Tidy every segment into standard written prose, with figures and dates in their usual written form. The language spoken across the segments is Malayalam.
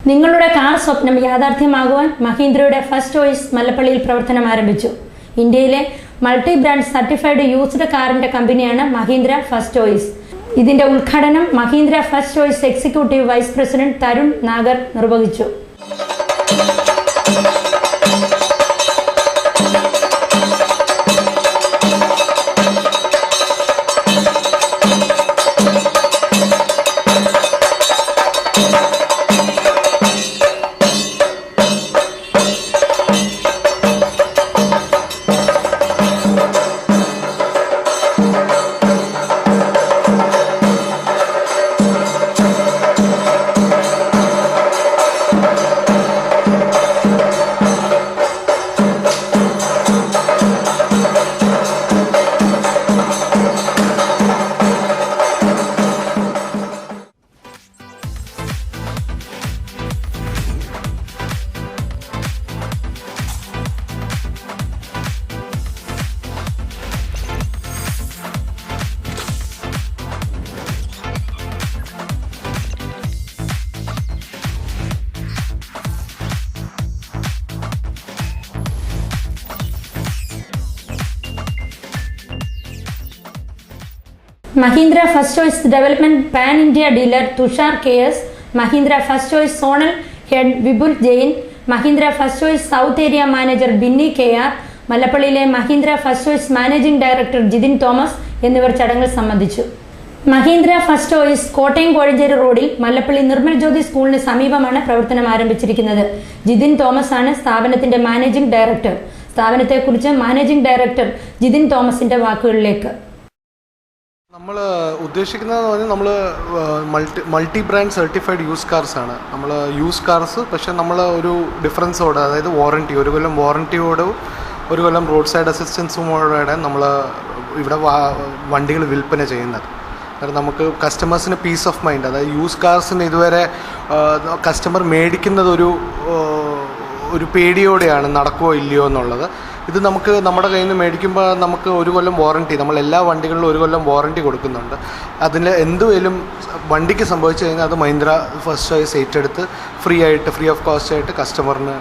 നിങ്ങളുടെ കാർ സ്വപ്നം യാഥാർത്ഥ്യമാകുവാൻ മഹീന്ദ്രയുടെ ഫസ്റ്റ് ചോയ്സ് മല്ലപ്പള്ളിയിൽ പ്രവർത്തനം ആരംഭിച്ചു. ഇന്ത്യയിലെ മൾട്ടി ബ്രാൻഡ് സർട്ടിഫൈഡ് യൂസ്ഡ് കാറിന്റെ കമ്പനിയാണ് മഹീന്ദ്ര ഫസ്റ്റ് ചോയ്സ്. ഇതിന്റെ ഉദ്ഘാടനം Mahindra first choice executive vice president Tarun Nagar നിർവഹിച്ചു. Mahindra First Choice Development Pan India Dealer Tushar KS, Mahindra First Choice Zonal Head Vibul Jain, Mahindra First Choice South Area Manager Binny KR, മല്ലപ്പള്ളിയിലെ Mahindra first choice managing director Jithin Thomas എന്നിവർ ചടങ്ങിൽ സംബന്ധിച്ചു. മഹീന്ദ്ര ഫസ്റ്റ് ചോയ്സ് കോട്ടയം കോഴഞ്ചേരി റോഡിൽ മല്ലപ്പള്ളി നിർമ്മൽ ജ്യോതി സ്കൂളിന് സമീപമാണ് പ്രവർത്തനം ആരംഭിച്ചിരിക്കുന്നത്. ജിതിൻ തോമസ് ആണ് സ്ഥാപനത്തിന്റെ മാനേജിംഗ് ഡയറക്ടർ. സ്ഥാപനത്തെക്കുറിച്ച് മാനേജിംഗ് ഡയറക്ടർ ജിതിൻ തോമസിന്റെ വാക്കുകളിലേക്ക്. നമ്മൾ ഉദ്ദേശിക്കുന്നതെന്ന് പറഞ്ഞാൽ നമ്മൾ multi brand certified use cars ആണ്. നമ്മൾ യൂസ് കാർസ്, പക്ഷേ നമ്മൾ ഒരു ഡിഫറൻസോടെ, അതായത് വാറൻറ്റി, 1 കൊല്ലം വാറൻറ്റിയോടും 1 കൊല്ലം റോഡ് സൈഡ് അസിസ്റ്റൻസുമോടെ നമ്മൾ ഇവിടെ വണ്ടികൾ വിൽപ്പന ചെയ്യുന്നത്. കാരണം നമുക്ക് കസ്റ്റമേഴ്സിന് പീസ് ഓഫ് മൈൻഡ്, അതായത് യൂസ് കാർസിന് ഇതുവരെ കസ്റ്റമർ മേടിക്കുന്നത് ഒരു പേടിയോടെയാണ്, നടക്കുമോ ഇല്ലയോ എന്നുള്ളത്. ഇത് നമുക്ക് നമ്മുടെ കയ്യിൽ നിന്ന് മേടിക്കുമ്പോൾ നമുക്ക് 1 കൊല്ലം വാറൻറ്റി, നമ്മൾ എല്ലാ വണ്ടികളിലും 1 കൊല്ലം വാറൻറ്റി കൊടുക്കുന്നുണ്ട്. അതിൽ എന്തുവേലും വണ്ടിക്ക് സംഭവിച്ചു കഴിഞ്ഞാൽ അത് മഹീന്ദ്ര ഫസ്റ്റ് ചോയ്സ് ഏറ്റെടുത്ത് ഫ്രീ ഓഫ് കോസ്റ്റ് ആയിട്ട് കസ്റ്റമറിന്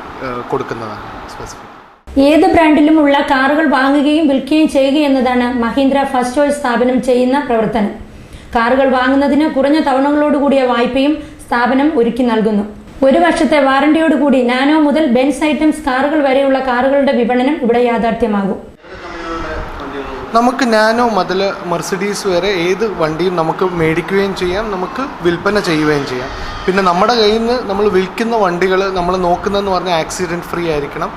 കൊടുക്കുന്നതാണ്. സ്പെസിഫിക് ഏത് ബ്രാൻഡിലും ഉള്ള കാറുകൾ വാങ്ങുകയും വിൽക്കുകയും ചെയ്യുക എന്നതാണ് മഹീന്ദ്ര ഫസ്റ്റ് ചോയ്സ് സ്ഥാപനം ചെയ്യുന്ന പ്രവർത്തനം. കാറുകൾ വാങ്ങുന്നതിന് കുറഞ്ഞ തവണകളോടുകൂടിയ വായ്പയും സ്ഥാപനം ഒരുക്കി നൽകുന്നു. 1 വർഷത്തെ വാറന്റിയോടുകൂടി നാനോ മുതൽ ബെൻസ് ഐറ്റംസ് കാറുകൾ വരെയുള്ള കാറുകളുടെ വിപണനം ഇവിടെ യാഥാർത്ഥ്യമാകും. നമുക്ക് നാനോ മുതൽ മെർസിഡീസ് വരെ ഏത് വണ്ടിയും നമുക്ക് മേടിക്കുകയും ചെയ്യാം, നമുക്ക് വിൽപ്പന ചെയ്യുകയും ചെയ്യാം. പിന്നെ നമ്മുടെ കയ്യിൽ നിന്ന് നമ്മൾ വിൽക്കുന്ന വണ്ടികൾ നമ്മൾ നോക്കുന്നതെന്ന് പറഞ്ഞാൽ ആക്സിഡൻറ്റ് ഫ്രീ ആയിരിക്കണം,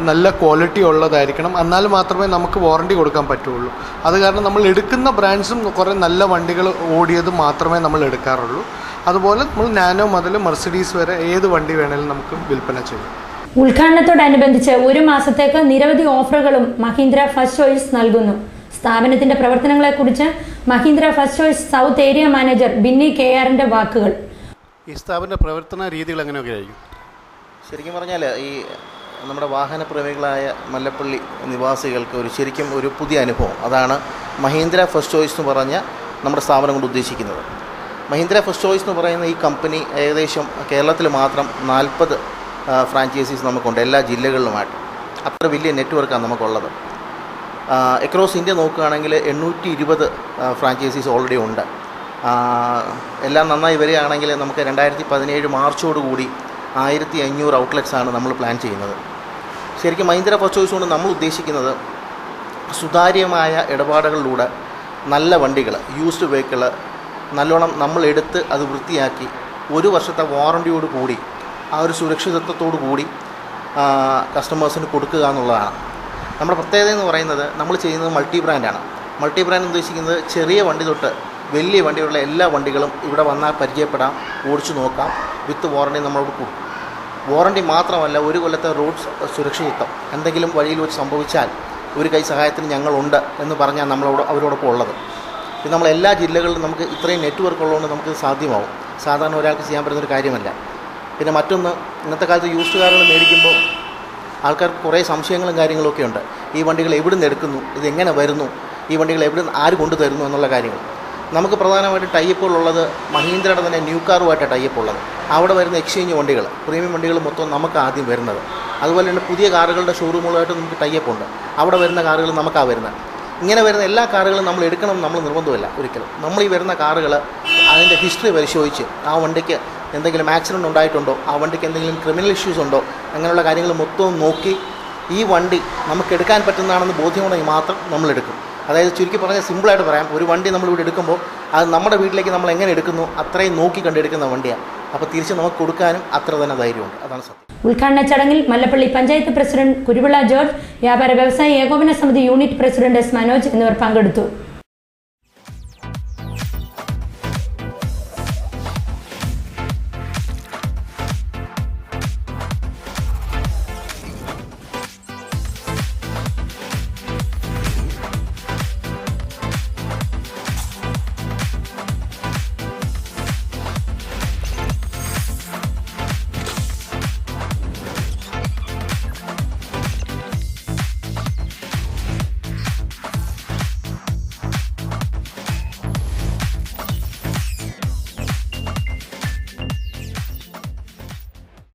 നല്ല ക്വാളിറ്റി ഉള്ളതായിരിക്കണം. എന്നാൽ മാത്രമേ നമുക്ക് വാറണ്ടി കൊടുക്കാൻ പറ്റുള്ളൂ. അത് കാരണം നമ്മൾ എടുക്കുന്ന ബ്രാൻഡ്സും കുറേ നല്ല വണ്ടികൾ ഓടിയത് മാത്രമേ നമ്മൾ എടുക്കാറുള്ളൂ. അതുപോലെ നമ്മൾ നാനോ മുതൽ മെർസിഡീസ് വരെ ഏത് വണ്ടി വേണേലും നമുക്ക് വിൽപ്പന ചെയ്യും. ഉദ്ഘാടനത്തോടനുബന്ധിച്ച് 1 മാസത്തേക്ക് നിരവധി ഓഫറുകളും മഹീന്ദ്ര ഫസ്റ്റ് ചോയ്സ് നൽകുന്നു. സ്ഥാപനത്തിന്റെ പ്രവർത്തനങ്ങളെക്കുറിച്ച് Mahindra first choice south area manager Binny KRന്റെ വാക്കുകൾ. ഈ സ്ഥാപന പ്രവർത്തന രീതികൾ എങ്ങനെയൊക്കെ ആയിരിക്കും? ശരിക്കും പറഞ്ഞാൽ ഈ നമ്മുടെ വാഹനപ്രേമികളായ മല്ലപ്പള്ളി നിവാസികൾക്ക് ശരിക്കും ഒരു പുതിയ അനുഭവം. അതാണ് മഹീന്ദ്ര ഫസ്റ്റ് ചോയ്സ് എന്ന് പറഞ്ഞ നമ്മുടെ സ്ഥാപനം കൊണ്ട് ഉദ്ദേശിക്കുന്നത്. മഹീന്ദ്ര ഫസ്റ്റ് ചോയ്സ് എന്ന് പറയുന്ന ഈ കമ്പനി ഏകദേശം കേരളത്തിൽ മാത്രം 40 ഫ്രാഞ്ചൈസീസ് നമുക്കുണ്ട്, എല്ലാ ജില്ലകളിലുമായിട്ട്. അത്ര വലിയ നെറ്റ്വർക്കാണ് നമുക്കുള്ളത്. അക്രോസ് ഇന്ത്യ നോക്കുകയാണെങ്കിൽ 820 ഫ്രാഞ്ചൈസീസ് ഓൾറെഡി ഉണ്ട്. എല്ലാം നന്നായി വരികയാണെങ്കിൽ നമുക്ക് 2017 മാർച്ചോടുകൂടി 1500 ഔട്ട്ലെറ്റ്സാണ് നമ്മൾ പ്ലാൻ ചെയ്യുന്നത്. ശരിക്കും മഹീന്ദ്ര ഫസ്റ്റ് ചോയ്സ് കൊണ്ട് നമ്മൾ ഉദ്ദേശിക്കുന്നത് സുതാര്യമായ ഇടപാടുകളിലൂടെ നല്ല വണ്ടികൾ, യൂസ്ഡ് വെഹിക്കിൾ നല്ലോണം നമ്മൾ എടുത്ത് അത് വൃത്തിയാക്കി 1 വർഷത്തെ വാറണ്ടിയോട് കൂടി ആ ഒരു സുരക്ഷിതത്വത്തോടു കൂടി കസ്റ്റമേഴ്സിന് കൊടുക്കുക എന്നുള്ളതാണ് നമ്മുടെ പ്രത്യേകത എന്ന് പറയുന്നത്. നമ്മൾ ചെയ്യുന്നത് മൾട്ടി ബ്രാൻഡാണ്. മൾട്ടി ബ്രാൻഡ് ഉദ്ദേശിക്കുന്നത് ചെറിയ വണ്ടി തൊട്ട് വലിയ വണ്ടിയുള്ള എല്ലാ വണ്ടികളും ഇവിടെ വന്നാൽ പരിചയപ്പെടാം, ഓടിച്ചു നോക്കാം. വിത്ത് വാറണ്ടി നമ്മളോട് കൊടുക്കും. വാറണ്ടി മാത്രമല്ല, 1 കൊല്ലത്തെ റോഡ് സുരക്ഷിതത്വം. എന്തെങ്കിലും വഴിയിൽ വെച്ച് സംഭവിച്ചാൽ ഒരു കൈ സഹായത്തിന് ഞങ്ങളുണ്ട് എന്ന് പറഞ്ഞാൽ അവരോടൊപ്പം ഉള്ളത്. പിന്നെ നമ്മൾ എല്ലാ ജില്ലകളിലും നമുക്ക് ഇത്രയും നെറ്റ്വർക്ക് ഉള്ളതുകൊണ്ട് നമുക്ക് സാധ്യമാവും. സാധാരണ ഒരാൾക്ക് ചെയ്യാൻ പറ്റുന്നൊരു കാര്യമല്ല. പിന്നെ മറ്റൊന്ന്, ഇന്നത്തെ കാലത്ത് യൂസ്ഡ് കാറുകൾ മേടിക്കുമ്പോൾ ആൾക്കാർക്ക് കുറേ സംശയങ്ങളും കാര്യങ്ങളൊക്കെ ഉണ്ട്. ഈ വണ്ടികൾ എവിടെ നിന്ന് എടുക്കുന്നു, ഇതെങ്ങനെ വരുന്നു, ഈ വണ്ടികൾ ആര് കൊണ്ടു തരുന്നു എന്നുള്ള കാര്യങ്ങൾ. നമുക്ക് പ്രധാനമായിട്ട് ടൈപ്പുകളുള്ളത് മഹീന്ദ്രയുടെ തന്നെ ന്യൂ കാറുമായിട്ട് ടൈപ്പ് ഉള്ളത്. അവിടെ വരുന്ന എക്സ്ചേഞ്ച് വണ്ടികൾ, പ്രീമിയം വണ്ടികൾ മൊത്തം നമുക്ക് ആദ്യം വരുന്നത്. അതുപോലെ തന്നെ പുതിയ കാറുകളുടെ ഷോറൂമുകളായിട്ട് നമുക്ക് ടൈപ്പ് ഉണ്ട്. അവിടെ വരുന്ന കാറുകൾ നമുക്കാണ് വരുന്നത്. ഇങ്ങനെ വരുന്ന എല്ലാ കാറുകളും നമ്മൾ എടുക്കണം നമ്മൾ നിർബന്ധമില്ല ഒരിക്കലും. നമ്മൾ ഈ വരുന്ന കാറുകൾ അതിൻ്റെ ഹിസ്റ്ററി പരിശോധിച്ച് ആ വണ്ടിക്ക് എന്തെങ്കിലും ആക്സിഡൻറ്റ് ഉണ്ടായിട്ടുണ്ടോ, ആ വണ്ടിക്ക് എന്തെങ്കിലും ക്രിമിനൽ ഇഷ്യൂസ് ഉണ്ടോ, അങ്ങനെയുള്ള കാര്യങ്ങൾ മൊത്തം നോക്കി ഈ വണ്ടി നമുക്ക് എടുക്കാൻ പറ്റുന്നതാണെന്ന് ബോധ്യമുണ്ടെങ്കിൽ മാത്രം നമ്മൾ എടുക്കും. അതായത് ചുരുക്കി പറഞ്ഞാൽ സിമ്പിളായിട്ട് പറയാം, ഒരു വണ്ടി നമ്മളിവിടെ എടുക്കുമ്പോൾ അത് നമ്മുടെ വീട്ടിലേക്ക് നമ്മൾ എങ്ങനെ എടുക്കുന്നു അത്രയും നോക്കി കണ്ടെടുക്കുന്ന വണ്ടിയാണ്. അപ്പോൾ തിരിച്ച് നമുക്ക് കൊടുക്കാനും അത്ര തന്നെ ധൈര്യമുണ്ട്. അതാണ് സത്യം. ഉദ്ഘാടന ചടങ്ങിൽ മല്ലപ്പള്ളി പഞ്ചായത്ത് പ്രസിഡന്റ് കുരുവിള ജോർജ്, വ്യാപാര വ്യവസായ ഏകോപന സമിതി യൂണിറ്റ് പ്രസിഡന്റ് എസ് മനോജ് എന്നിവർ പങ്കെടുത്തു.